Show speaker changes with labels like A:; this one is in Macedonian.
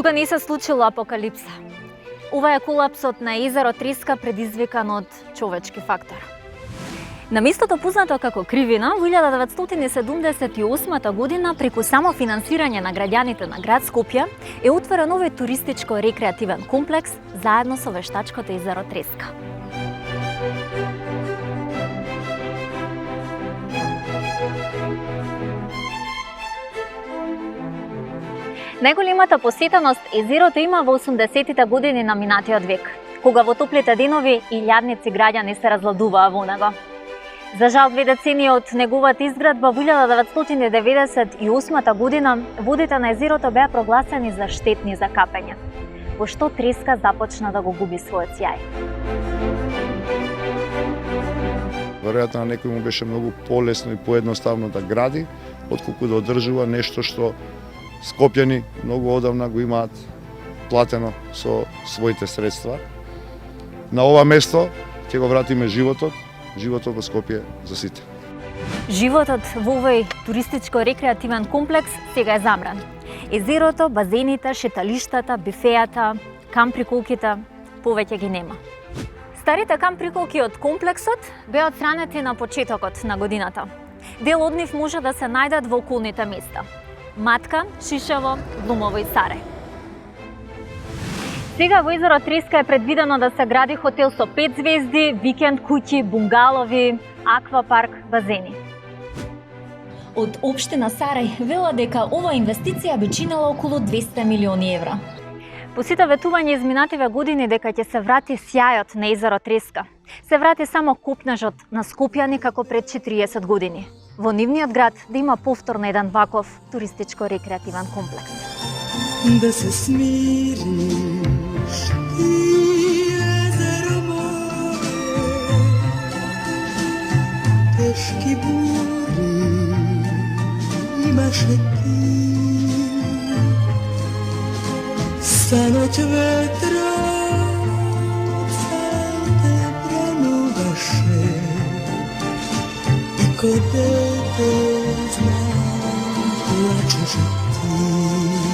A: Тука не се случила апокалипса. Ова е колапсот на езеро Треска предизвикан од човечки фактор. На местото познато како Кривина, во 1978 година, преку само финансирање на граѓаните на град Скопје, е отворен овој туристичко-рекреативен комплекс заедно со вештачкото езеро Треска. Најголемата посетеност езерото има во 80-тите години на минатиот век, кога во топлите денови илјадници граѓани се разладуваа во него. За жал, 2 децении од неговата изградба во 1998 година водите на езерото беа прогласени за штетни за капење, во што Треска започна да го губи својот сјај.
B: Веројатно на некој му беше многу полесно и поедноставно да гради, отколку да одржува нешто што скопјани многу одамна го имаат платено со своите средства. На ова место ќе го вратиме животот во Скопје за сите.
A: Животот во овој туристичко-рекреативен комплекс сега е замран. Езерото, базените, шеталиштата, бифејата, камп-приколките повеќе ги нема. Старите камп-приколки од комплексот беа отстранети на почетокот на годината. Дел од нив може да се најдат во околните места: Матка, Шишево, Глумово и Сарај. Сега во езеро Треска е предвидено да се гради хотел со 5 звезди, викенд куќи, бунгалови, аквапарк, базени. Од општина Сарај вела дека ова инвестиција би чинела околу 200 милиони евра. По сите ветувања изминативе години дека ќе се врати сјајот на езеро Треска, се врати само купнежот на скопјани како пред 40 години. Во нивниот град да има повторно еден ваков туристичко-рекреативен комплекс.
C: Да се смириш и езеро море, тешки бури имаше ти. Санот ветрот те брануваше и ко дете знам плачеше ти.